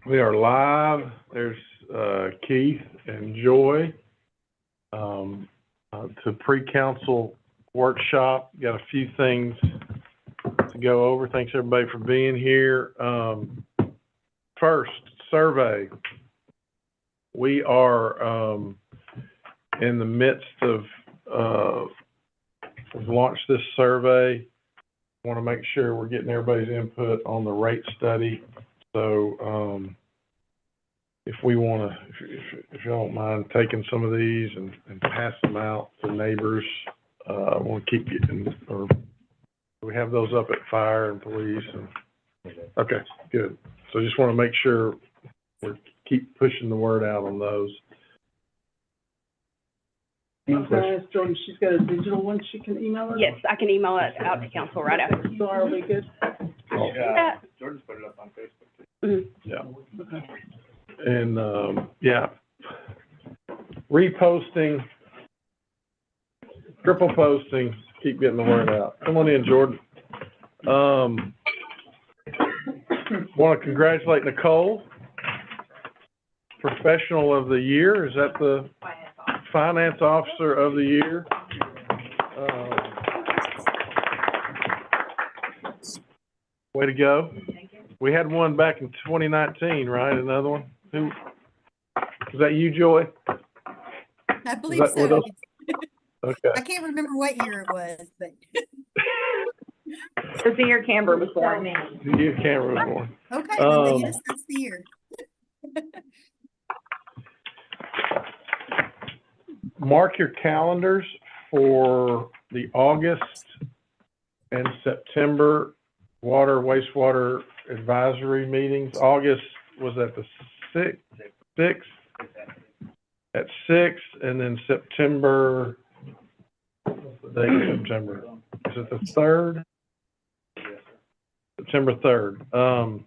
We are live. There's Keith and Joy. To pre-council workshop. Got a few things to go over. Thanks everybody for being here. First, survey. We are in the midst of we've launched this survey. Want to make sure we're getting everybody's input on the rate study. So if we want to, if you don't mind taking some of these and pass them out to neighbors, I want to keep getting, or we have those up at fire and police. And, okay, good. So just want to make sure we keep pushing the word out on those. I'm going to ask Jordan, she's got a digital one she can email us? Yes, I can email it out to council right after. So are we good? Yeah. Jordan's put it up on Facebook. Mm-hmm. Yeah. And, yeah, reposting, triple posting, keep getting the word out. Come on in, Jordan. Want to congratulate Nicole, Professional of the Year. Is that the Finance Officer of the Year? Way to go. We had one back in 2019, right? Another one? Who? Was that you, Joy? I believe so. Okay. I can't remember what year it was, but The senior Camber was born. You can't remember. okay, well, yes, that's the year. Mark your calendars for the August and September water, wastewater advisory meetings. August was at the 6th at 6, and then September, what's the date of September? Is it the 3rd? September 3rd.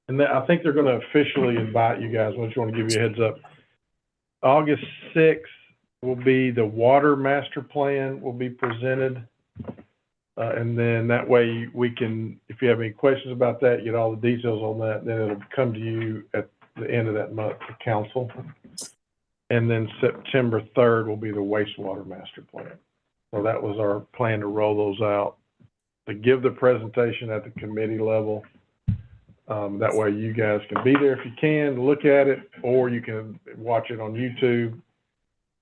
And I think they're going to officially invite you guys. I just want to give you a heads up. August 6th will be the water master plan will be presented. And then that way we can, if you have any questions about that, get all the details on that, then it'll come to you at the end of that month for council. And then September 3rd will be the wastewater master plan. So that was our plan to roll those out, to give the presentation at the committee level. That way you guys can be there if you can, look at it, or you can watch it on YouTube.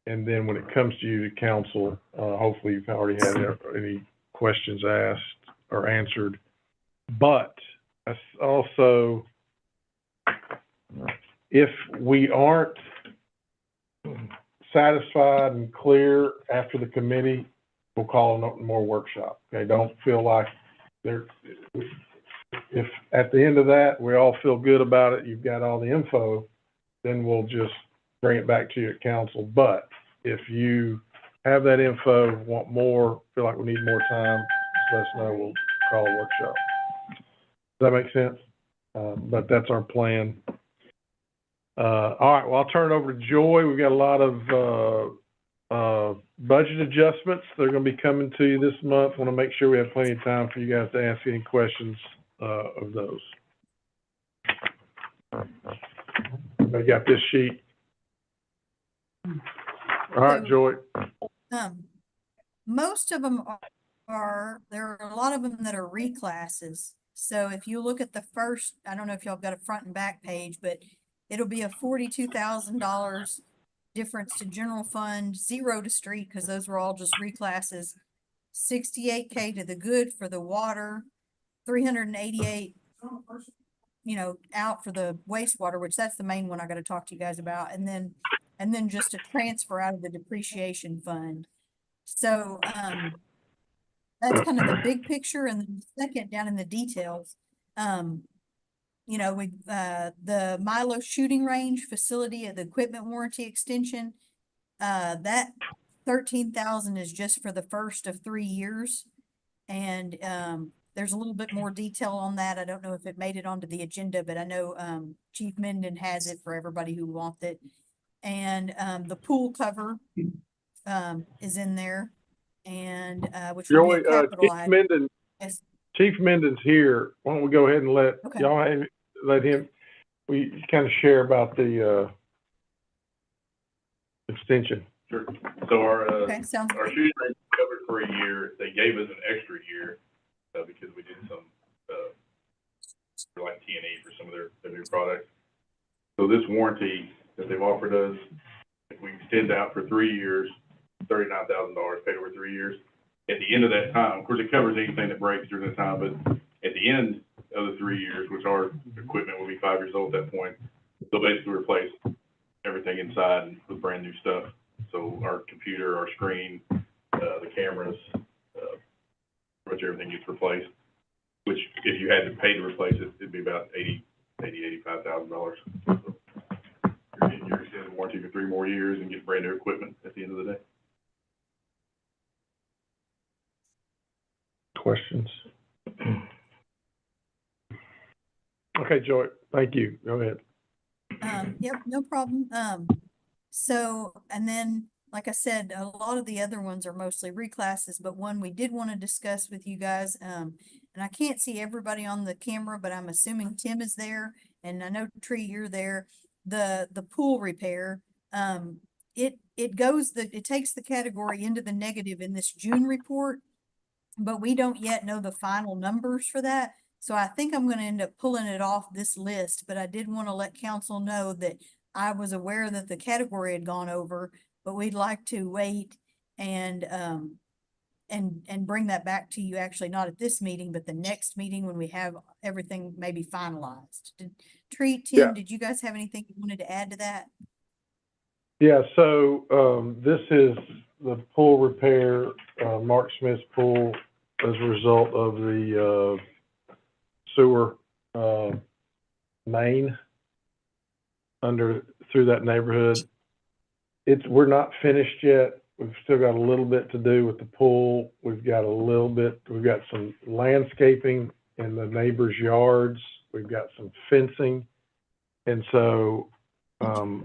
And then when it comes to you to council, hopefully you've already had any questions asked or answered. But also, if we aren't satisfied and clear after the committee, we'll call a more workshop. Okay, don't feel like if at the end of that we all feel good about it, you've got all the info, then we'll just bring it back to you at council. But if you have that info, want more, feel like we need more time, just let us know. We'll call a workshop. Does that make sense? But that's our plan. All right, well, I'll turn it over to Joy. We've got a lot of budget adjustments. They're going to be coming to you this month. I want to make sure we have plenty of time for you guys to ask any questions of those. I got this sheet. All right, Joy. Most of them there are a lot of them that are reclasses. So if you look at the first, I don't know if y'all got a front and back page, but it'll be a $42,000 difference to general fund, 0 to street, because those were all just reclasses. $68K to the good for the water, $388, out for the wastewater, which that's the main one I got to talk to you guys about. And then just a transfer out of the depreciation fund. So, that's kind of the big picture. And then second, down in the details, the Milo shooting range facility of the equipment warranty extension, that 13,000 is just for the first of 3 years. And, there's a little bit more detail on that. I don't know if it made it onto the agenda, but I know, Chief Minden has it for everybody who wants it. And, the pool cover, is in there, and, which will be a capital item. Chief Minden's here. Why don't we go ahead and let Okay. y'all have let him, we kind of share about the, extension. Sure. So Okay, sounds our good. shooting range is covered for a year. They gave us an extra year, because we did some, for like T&E for some of their new products. So this warranty that they've offered us, if we extend out for 3 years, $39,000 paid over 3 years. At the end of that time, of course, it covers anything that breaks during the time, but at the end of the 3 years, which our equipment will be 5 years old at that point, they'll basically replace everything inside with brand new stuff. So our computer, our screen, the cameras, pretty much everything gets replaced, which if you had to pay to replace it, it'd be about $85,000. So you're extended warranty for 3 more years and get brand new equipment at the end of the day. Questions? Okay, Joy, thank you. Go ahead. Yep, no problem. So, and then, like I said, a lot of the other ones are mostly reclasses, but one we did want to discuss with you guys, and I can't see everybody on the camera, but I'm assuming Tim is there, and I know Tree, you're there. The pool repair, it takes the category into the negative in this June report, but we don't yet know the final numbers for that. So I think I'm gonna end up pulling it off this list, but I did want to let council know that I was aware that the category had gone over, but we'd like to wait and bring that back to you, actually not at this meeting, but the next meeting when we have everything maybe finalized. Tree, Yeah. Tim, did you guys have anything you wanted to add to that? Yeah, so, this is the pool repair, Mark Smith's pool as a result of the, sewer, main through that neighborhood. We're not finished yet. We've still got a little bit to do with the pool. We've got some landscaping in the neighbors' yards. We've got some fencing. And so, I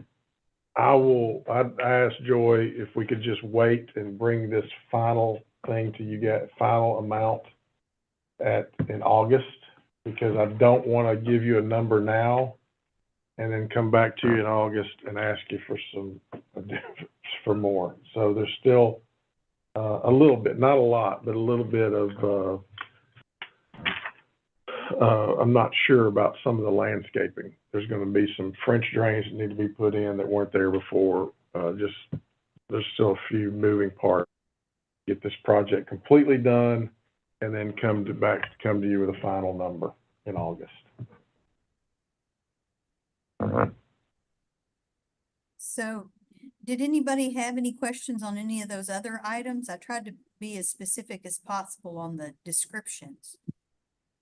asked Joy if we could just wait and bring this final thing to you guys, final amount in August, because I don't want to give you a number now and then come back to you in August and ask you for more. So there's still a little bit, not a lot, but a little bit of, I'm not sure about some of the landscaping. There's going to be some French drains that need to be put in that weren't there before. There's still a few moving parts. Get this project completely done and then come to you with a final number in August. So, did anybody have any questions on any of those other items? I tried to be as specific as possible on the descriptions.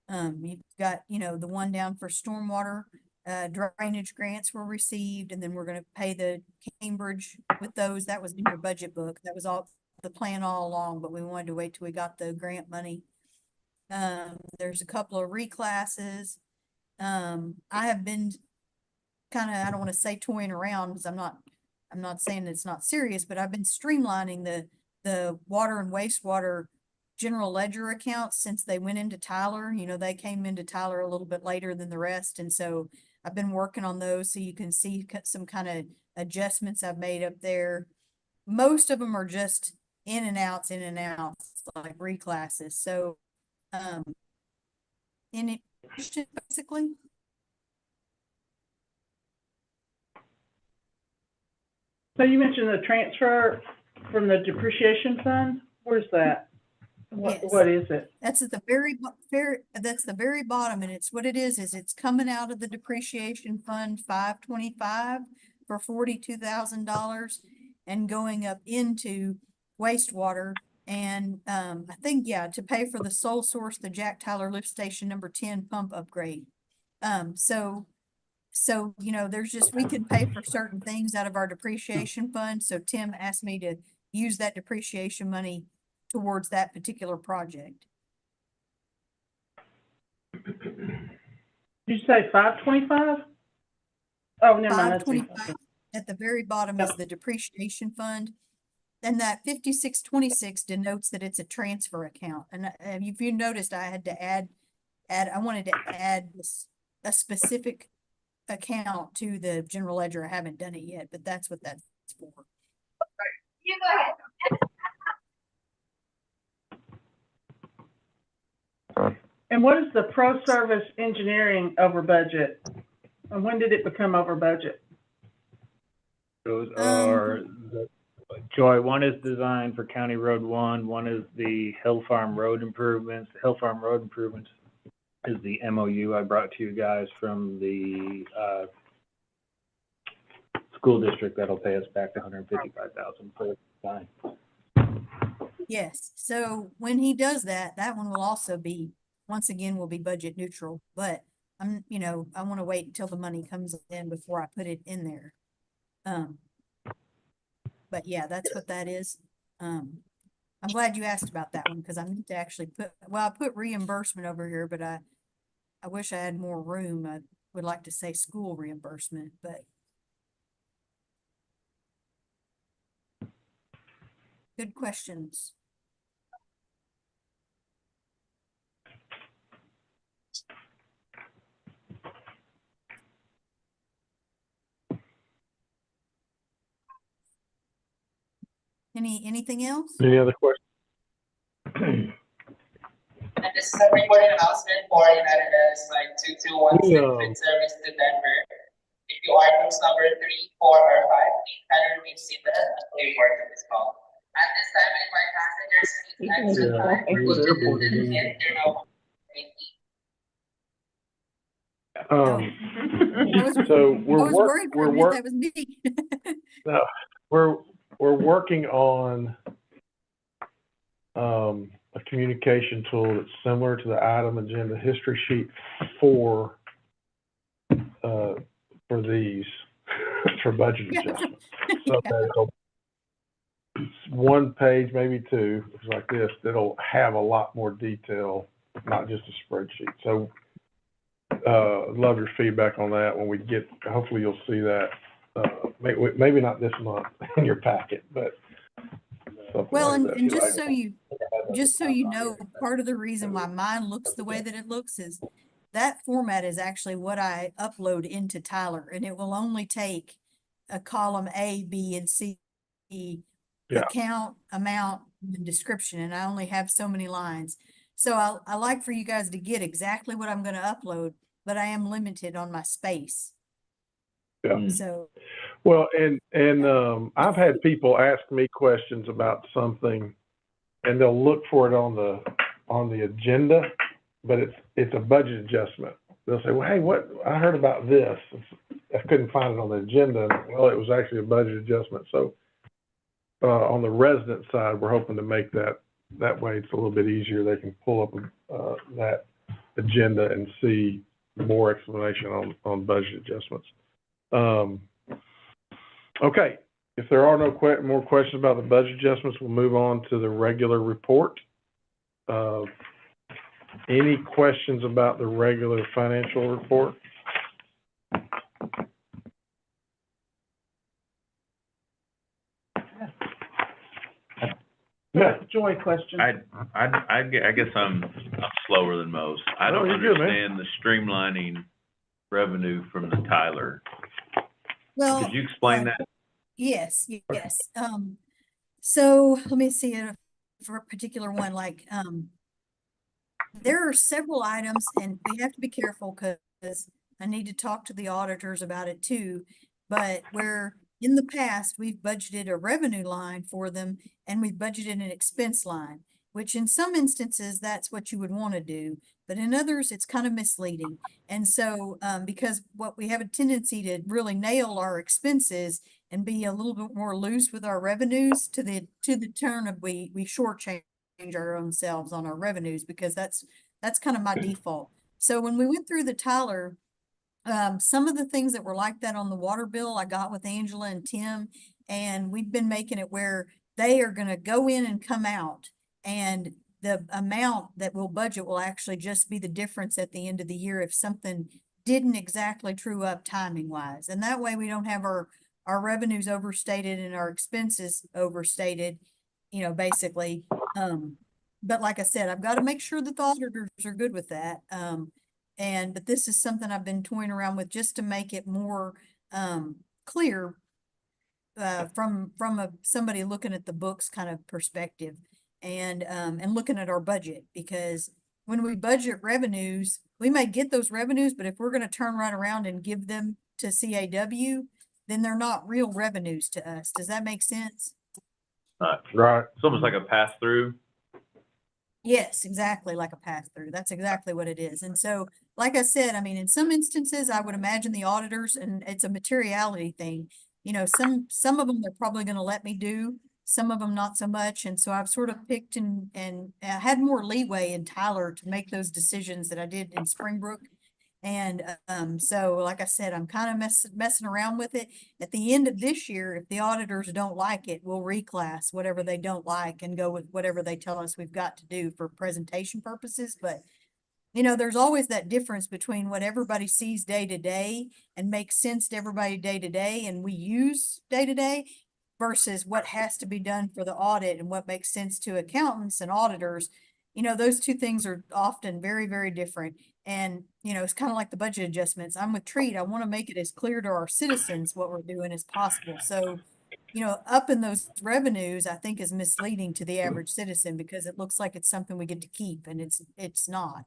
You've got, the one down for stormwater, drainage grants were received, and then we're gonna pay the Cambridge with those. That was in your budget book. That was all the plan all along, but we wanted to wait till we got the grant money. There's a couple of reclasses. I have been I don't want to say toying around, because I'm not saying it's not serious, but I've been streamlining the water and wastewater general ledger accounts since they went into Tyler. They came into Tyler a little bit later than the rest. And so I've been working on those, so you can see some kind of adjustments I've made up there. Most of them are just in and outs, like reclasses. So, any question basically? So you mentioned the transfer from the depreciation fund? Where's that? Yes. What is it? That's at the that's the very bottom, and it's what it is it's coming out of the depreciation fund 525 for $42,000 and going up into wastewater. And I think, to pay for the sole source, the Jack Tyler Lift Station number 10 pump upgrade. So there's we can pay for certain things out of our depreciation fund. So Tim asked me to use that depreciation money towards that particular project. Did you say 525? Oh, never mind. That's 525 at the very bottom is the depreciation fund. And that 5626 denotes that it's a transfer account. And if you noticed, I had to I wanted to add this a specific account to the general ledger. I haven't done it yet, but that's what that's for. And what is the pro service engineering over budget? And when did it become over budget? Those are, Joy, one is designed for County Road one is the Hill Farm Road improvements. The Hill Farm Road improvements is the MOU I brought to you guys from the, school district that'll pay us back $155,000 for the design. Yes, so when he does that, that one will also be, once again, will be budget neutral, but I want to wait until the money comes in before I put it in there. But yeah, that's what that is. I'm glad you asked about that one, because I need to actually I put reimbursement over here, but I wish I had more room. I would like to say school reimbursement, but good questions. Anything else? Any other questions? And this is a recording announcement for United Airlines Flight 2216 with service to Denver. If you are cruise number 3, 4, or 5, please kindly remain seated until you board this call. At this time, any flight passengers, please exit the line for coach attendant and turn off. So I was worried for a minute that was me. we're working on a communication tool that's similar to the item agenda history sheet for these for budget adjustments. So it's one page, maybe two, it's like this, that'll have a lot more detail, not just a spreadsheet. So love your feedback on that when we get, hopefully you'll see that, maybe not this month in your packet, but something Well, like that, and if you just so you know, part of the reason why mine looks the way that it looks is that format is actually what I upload into Tyler, and it will only take a column A, B, and C, Yeah. account, amount, and description, and I only have so many lines. So I like for you guys to get exactly what I'm gonna upload, but I am limited on my space. Yeah. So, Well, and I've had people ask me questions about something, and they'll look for it on the agenda, but it's a budget adjustment. They'll say, well, hey, what, I heard about this. I couldn't find it on the agenda. Well, it was actually a budget adjustment. So on the resident side, we're hoping to make that way it's a little bit easier. They can pull up that agenda and see more explanation on budget adjustments. Okay, if there are no more questions about the budget adjustments, we'll move on to the regular report. Any questions about the regular financial report? Yeah. Joy question. I guess I'm slower than most. I don't you're good, man. understand the streamlining revenue from the Tyler. well. Could you explain that? Yes. So let me see for a particular one, like, there are several items, and we have to be careful because I need to talk to the auditors about it too. But where in the past, we've budgeted a revenue line for them and we've budgeted an expense line, which in some instances, that's what you would want to do. But in others, it's kind of misleading. And so, because what we have a tendency to really nail our expenses and be a little bit more loose with our revenues to the turn of we shortchange our own selves on our revenues, because that's kind of my default. So when we went through the Tyler, some of the things that were like that on the water bill, I got with Angela and Tim, and we've been making it where they are going to go in and come out, and the amount that we'll budget will actually just be the difference at the end of the year if something didn't exactly true up timing wise. And that way we don't have our revenues overstated and our expenses overstated, basically. But like I said, I've got to make sure that the auditors are good with that. but this is something I've been toying around with just to make it more, clear, from somebody looking at the books kind of perspective and looking at our budget, because when we budget revenues, we may get those revenues, but if we're gonna turn right around and give them to CAW, then they're not real revenues to us. Does that make sense? Right. It's almost like a pass-through. Yes, exactly, like a pass-through. That's exactly what it is. And so, like I said, I mean, in some instances, I would imagine the auditors, and it's a materiality thing. You know, some of them they're probably gonna let me do, some of them not so much. And so I've sort of picked and had more leeway in Tyler to make those decisions that I did in Springbrook. And, so like I said, I'm kind of messing around with it. At the end of this year, if the auditors don't like it, we'll reclass whatever they don't like and go with whatever they tell us we've got to do for presentation purposes. But, you know, there's always that difference between what everybody sees day to day and makes sense to everybody day to day and we use day to day versus what has to be done for the audit and what makes sense to accountants and auditors. You know, those two things are often very, very different. And, you know, it's kind of like the budget adjustments. I'm with Treat. I want to make it as clear to our citizens what we're doing as possible. So, you know, upping those revenues, I think is misleading to the average citizen because it looks like it's something we get to keep and it's not.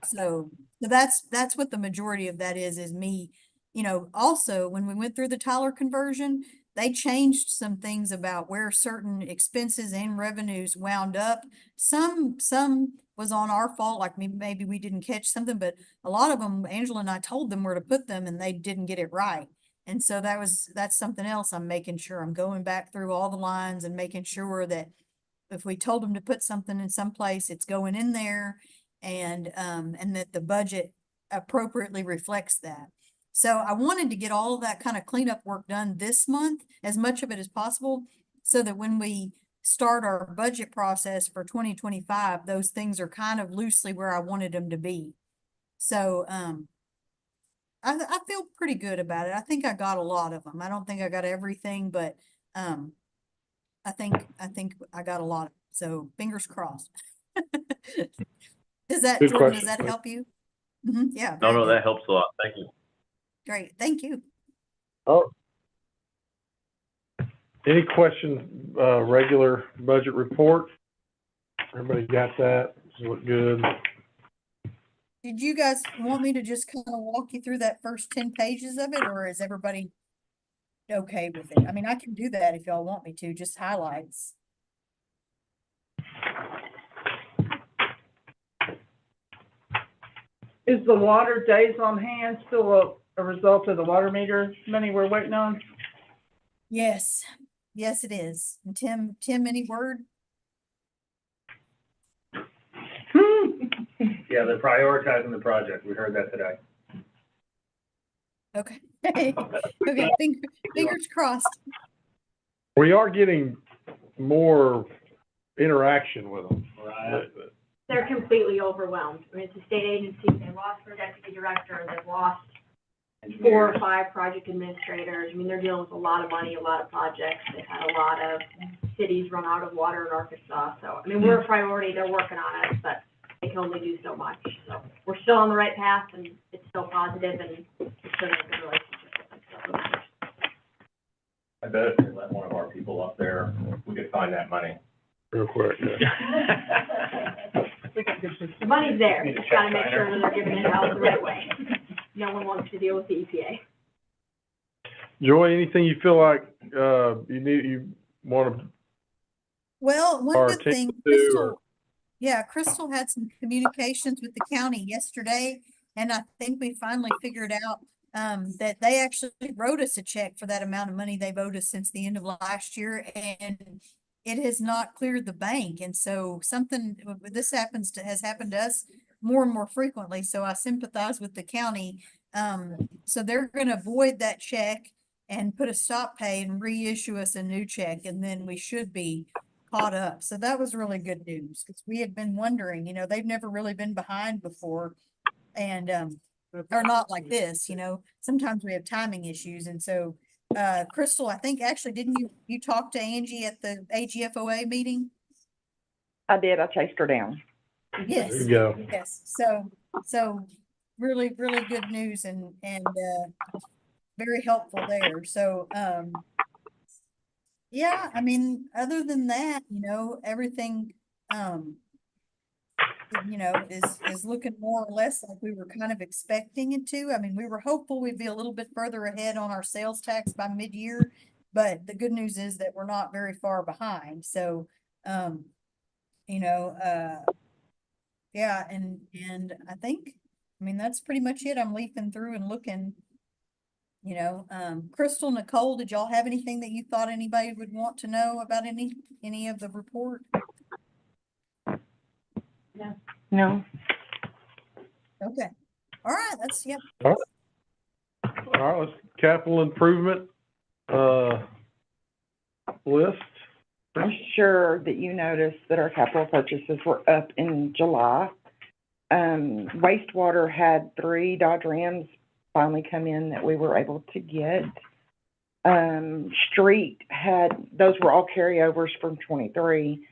So that's what the majority of that is me, you know. Also, when we went through the Tyler conversion, they changed some things about where certain expenses and revenues wound up. Some was on our fault, like maybe we didn't catch something, but a lot of them, Angela and I told them where to put them and they didn't get it right. And so that's something else I'm making sure. I'm going back through all the lines and making sure that if we told them to put something in some place, it's going in there and that the budget appropriately reflects that. So I wanted to get all of that kind of cleanup work done this month, as much of it as possible, so that when we start our budget process for 2025, those things are kind of loosely where I wanted them to be. So, I feel pretty good about it. I think I got a lot of them. I don't think I got everything, but, I think I got a lot. So fingers crossed. Good Jordan, question. does that help you? Yeah. No, very no, good. that helps a lot. Thank you. Great. Thank you. Any questions, regular budget report? Everybody got that? Does it look good? Did you guys want me to just kind of walk you through that first 10 pages of it, or is everybody okay with it? I mean, I can do that if y'all want me to, just highlights. Is the water days on hand still a result of the water meter money we're waiting on? Yes, yes, it is. And Tim, any word? Yeah, they're prioritizing the project. We heard that today. Okay. Okay, fingers crossed. We are getting more interaction with them. They're completely overwhelmed. I mean, it's a state agency, they lost their deputy director, they've lost 4 or 5 project administrators. I mean, they're dealing with a lot of money, a lot of projects. They've had a lot of cities run out of water in Arkansas. So, I mean, we're a priority, they're working on us, but they can only do so much. So we're still on the right path and it's still positive and it's still a good relationship with them. I bet if we let one of our people up there, we could find that money. Real quick. Yeah. The money's there, Need a just gotta check make sure signer. that they're giving it out the right way. No one wants to deal with the E EPA. Joy, anything you feel like, you want to, Well, one Or good take thing, the two, or- Crystal had some communications with the county yesterday, and I think we finally figured out that they actually wrote us a check for that amount of money they've owed us since the end of last year, and it has not cleared the bank. And so this has happened to us more and more frequently. So I sympathize with the county. So they're gonna void that check and put a stop pay and reissue us a new check, and then we should be caught up. So that was really good news, because we had been wondering, you know, they've never really been behind before. And, or not like this, you know, sometimes we have timing issues. And so, Crystal, I think actually, didn't you talk to Angie at the AGFOA meeting? I did, I chased her down. Yes. there you go. Yes, so So really, really good news and, very helpful there. So, yeah, I mean, other than that, everything, is looking more or less like we were kind of expecting it to. I mean, we were hopeful we'd be a little bit further ahead on our sales tax by mid-year, but the good news is that we're not very far behind. So, you know, yeah, and I think, I mean, that's pretty much it. I'm leafing through and looking, Crystal, Nicole, did y'all have anything that you thought anybody would want to know about any of the report? No. Okay. All right, yep. All right, let's capital improvement, list. I'm sure that you noticed that our capital purchases were up in July. Wastewater had 3 Dodge Rams finally come in that we were able to get. Street those were all carryovers from 23.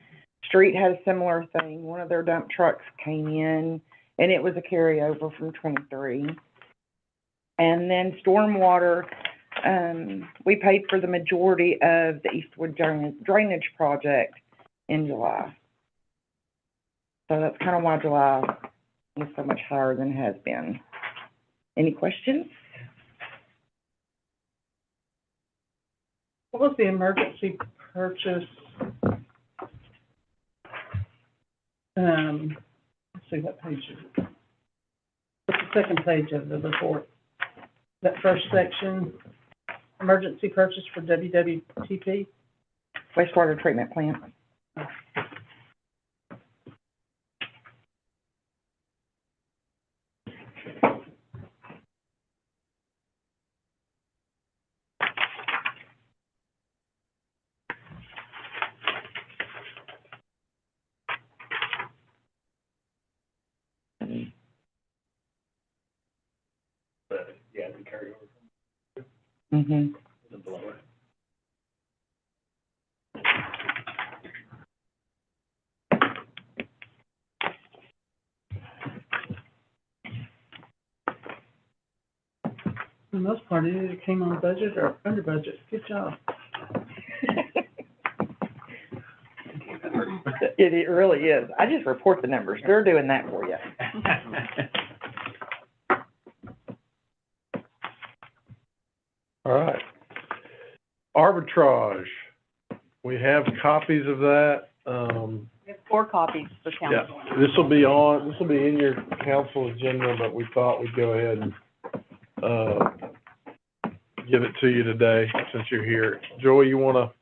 Street had a similar thing. One of their dump trucks came in, and it was a carryover from 23. And then stormwater, we paid for the majority of the Eastwood drainage project in July. So that's kind of why July is so much higher than it has been. Any questions? What was the emergency purchase? Let's see, what page is it? What's the second page of the report? That first section, emergency purchase for WWTP? Wastewater treatment plant. Yeah, the carryover Mm-hmm. from the blower. For the most part, it either came on budget or under budget. Good job. It really is. I just report the numbers. They're doing that for you. All right. Arbitrage. We have copies of that. We have 4 copies for Yeah, council. this will be in your council agenda, but we thought we'd go ahead and, give it to you today since you're here. Joy, you wanna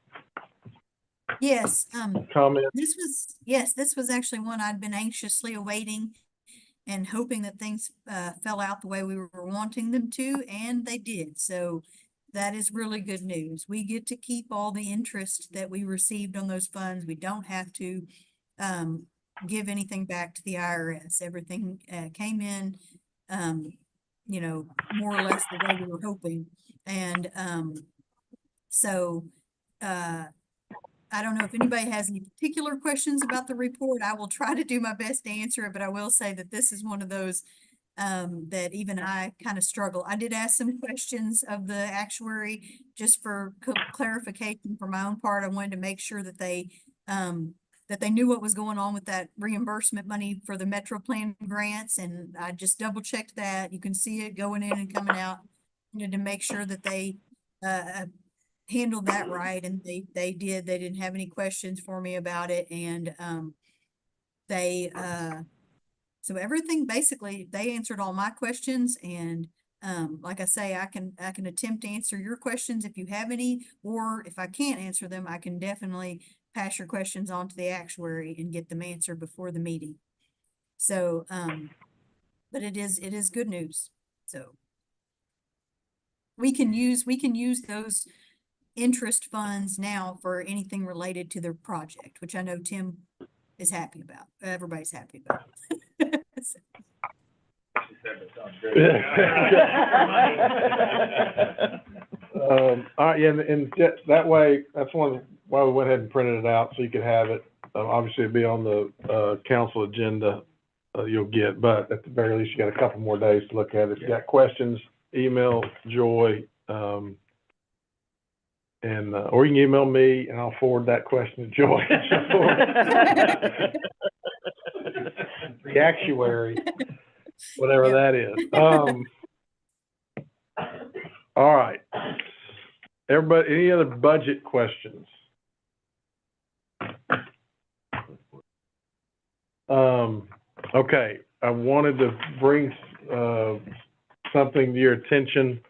Yes, comment? this was actually one I'd been anxiously awaiting and hoping that things, fell out the way we were wanting them to, and they did. So that is really good news. We get to keep all the interest that we received on those funds. We don't have to, give anything back to the IRS. Everything, came in, more or less the way we were hoping. And, so, I don't know if anybody has any particular questions about the report. I will try to do my best to answer it, but I will say that this is one of those that even I kind of struggle. I did ask some questions of the actuary just for clarification for my own part. I wanted to make sure that they knew what was going on with that reimbursement money for the Metro Plan grants, and I just double checked that. You can see it going in and coming out. Wanted to make sure that they handled that right, and they did. They didn't have any questions for me about it, and so everything basically, they answered all my questions, and like I say, I can attempt to answer your questions if you have any, or if I can't answer them, I can definitely pass your questions on to the actuary and get them answered before the meeting. So, but it is good news. So we can use those interest funds now for anything related to their project, which I know Tim is happy about. Everybody's happy about. So, All right, yeah, and that way, that's why we went ahead and printed it out, so you could have it. Obviously, it'd be on the, council agenda, you'll get, but at the very least, you got a couple more days to look at it. If you got questions, email Joy, or you can email me and I'll forward that question to Joy. The actuary, whatever that is. All right. Everybody, any other budget questions? Okay, I wanted to bring, something to your attention,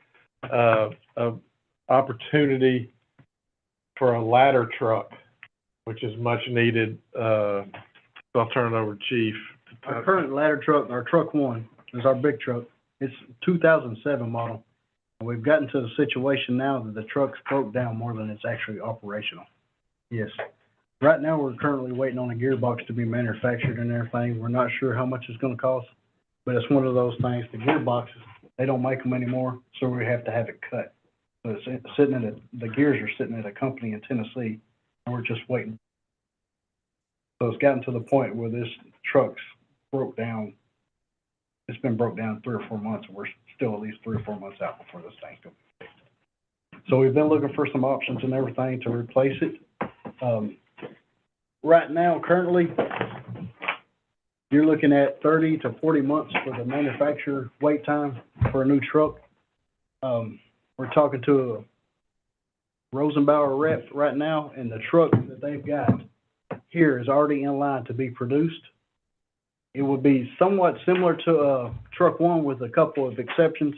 of opportunity for a ladder truck, which is much needed. So I'll turn it over to Chief. Our current ladder truck, our truck one, is our big truck. It's 2007 model. And we've gotten to the situation now that the truck's broke down more than it's actually operational. Yes. Right now, we're currently waiting on a gearbox to be manufactured and everything. We're not sure how much it's gonna cost, but it's one of those things, the gearboxes, they don't make them anymore, so we have to have it cut. So it's sitting at the gears are sitting at a company in Tennessee, and we're just waiting. So it's gotten to the point where this truck's broke down. It's been broke down 3 or 4 months, and we're still at least 3 or 4 months out before this thing's gonna be fixed. So we've been looking for some options and everything to replace it. Right now, currently, you're looking at 30 to 40 months for the manufacturer wait time for a new truck. We're talking to a Rosenbauer rep right now, and the truck that they've got here is already in line to be produced. It would be somewhat similar to truck one with a couple of exceptions.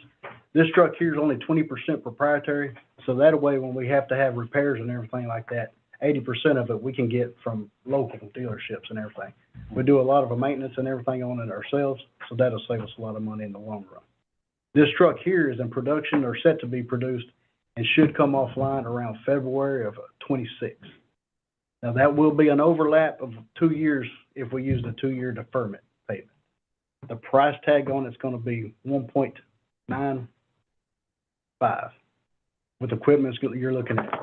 This truck here is only 20% proprietary, so that way when we have to have repairs and everything like that, 80% of it we can get from local dealerships and everything. We do a lot of the maintenance and everything on it ourselves, so that'll save us a lot of money in the long run. This truck here is in production or set to be produced and should come offline around February of 26. Now that will be an overlap of 2 years if we use the 2-year deferment payment. The price tag on it's gonna be $1.95. With equipment, you're looking at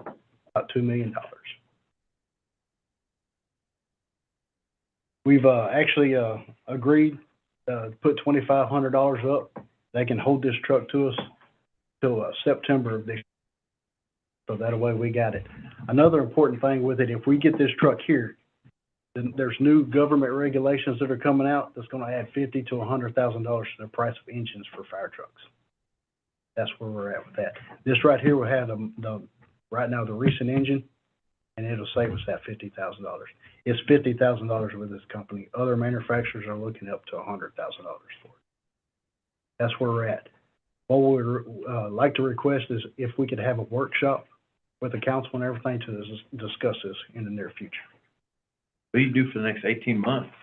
about $2 million. We've actually agreed to put $2,500 up. They can hold this truck to us till September of this year. So that way we got it. Another important thing with it, if we get this truck here, then there's new government regulations that are coming out that's gonna add $50,000 to $100,000 to the price of engines for fire trucks. That's where we're at with that. This right here will have right now the recent engine, and it'll save us that $50,000. It's $50,000 with this company. Other manufacturers are looking up to $100,000 for it. That's where we're at. What we would like to request is if we could have a workshop with the council and everything to discuss this in the near future. What do you do for the next 18 months?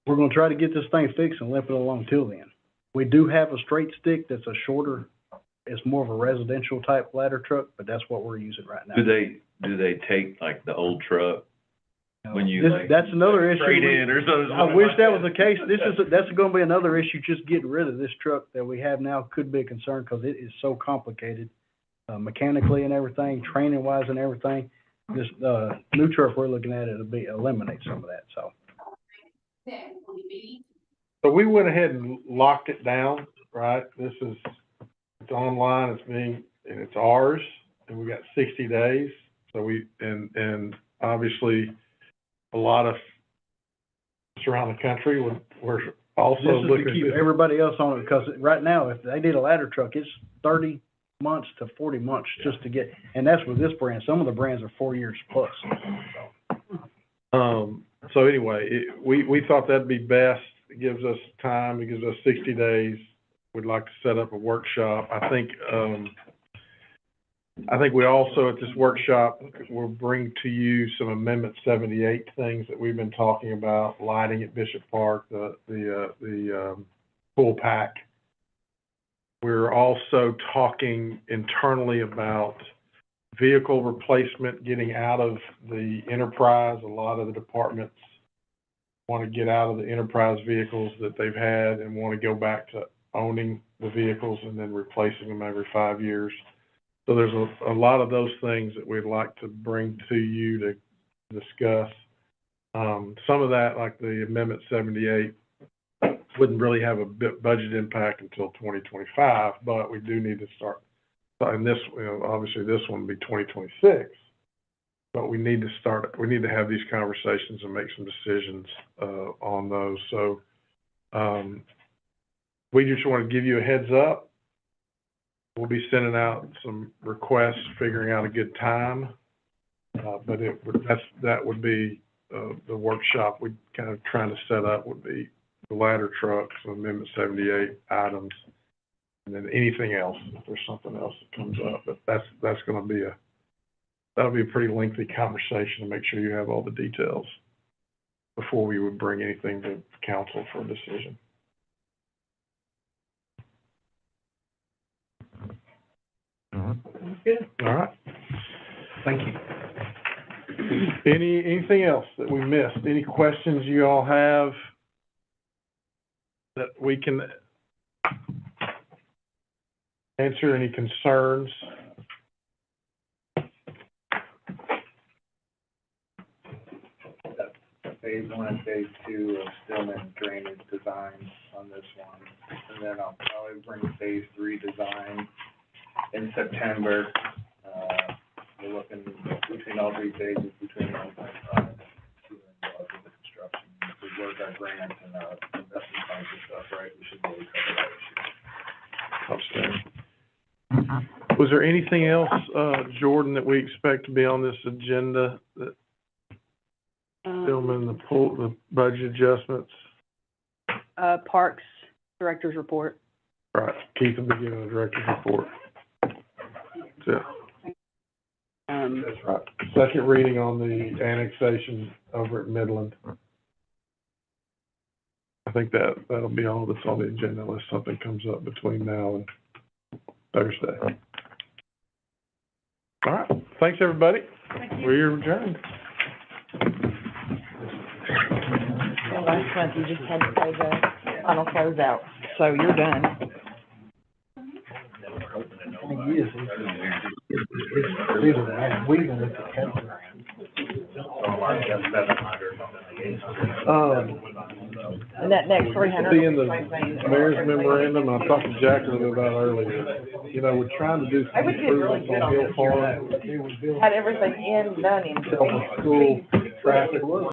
We're gonna try to get this thing fixed and limp it along till then. We do have a straight stick that's a shorter, it's more of a residential type ladder truck, but that's what we're using right now. Do they take like the old truck when you That's another issue. trade in or something? I wish that was the case. That's gonna be another issue. Just getting rid of this truck that we have now could be a concern because it is so complicated, mechanically and everything, training wise and everything. This, new truck we're looking at, eliminate some of that, so. So we went ahead and locked it down, right? It's online, and it's ours, and we got 60 days. So and obviously a lot of us around the country, we're also looking. This is to keep everybody else on it, because right now, if they did a ladder truck, it's 30 months to 40 months just to get, and that's with this brand. Some of the brands are 4 years plus. So anyway, we thought that'd be best. It gives us time, it gives us 60 days. We'd like to set up a workshop. I think we also, at this workshop, will bring to you some Amendment 78 things that we've been talking about, lighting at Bishop Park, the pool pack. We're also talking internally about vehicle replacement, getting out of the enterprise. A lot of the departments want to get out of the enterprise vehicles that they've had and want to go back to owning the vehicles and then replacing them every 5 years. So there's a lot of those things that we'd like to bring to you to discuss. Some of that, like the Amendment 78, wouldn't really have a budget impact until 2025, but we do need to start. And this, obviously this one would be 2026, but we need to have these conversations and make some decisions, on those. So, we just want to give you a heads up. We'll be sending out some requests, figuring out a good time. But that would be, the workshop we kind of trying to set up would be the ladder trucks, Amendment 78 items, and then anything else, if there's something else that comes up. But that's gonna be that'll be a pretty lengthy conversation to make sure you have all the details before we would bring anything to council for a decision. Good. All right. Thank you. Anything else that we missed? Any questions you all have that we can answer? Any concerns? Phase 1 and phase 2 of Stillman drainage design on this one. And then I'll probably bring phase 3 design in September. We're looking between all three phases, between 1.5 and 2 million dollars of the construction. If we work our grant and our investment funds and stuff, right, we should really cover that issue. Outstanding. Was there anything else, Jordan, that we expect to be on this agenda that Stillman, the budget adjustments? Parks Director's Report. Right, Keith will be giving the director's report. That's it. That's right. Second reading on the annexation over at Midland. I think that'll be all that's on the agenda unless something comes up between now and Thursday. All right, thanks, everybody. We're adjourned. And last month, you just had to pay the final closeout, so you're done. Yes. And that next 300. See in the mayor's memorandum, I talked to Jack a little bit about earlier, we're trying to do some It would be really improvements good on on Hill this Farm. Had everything done in. Tell the school traffic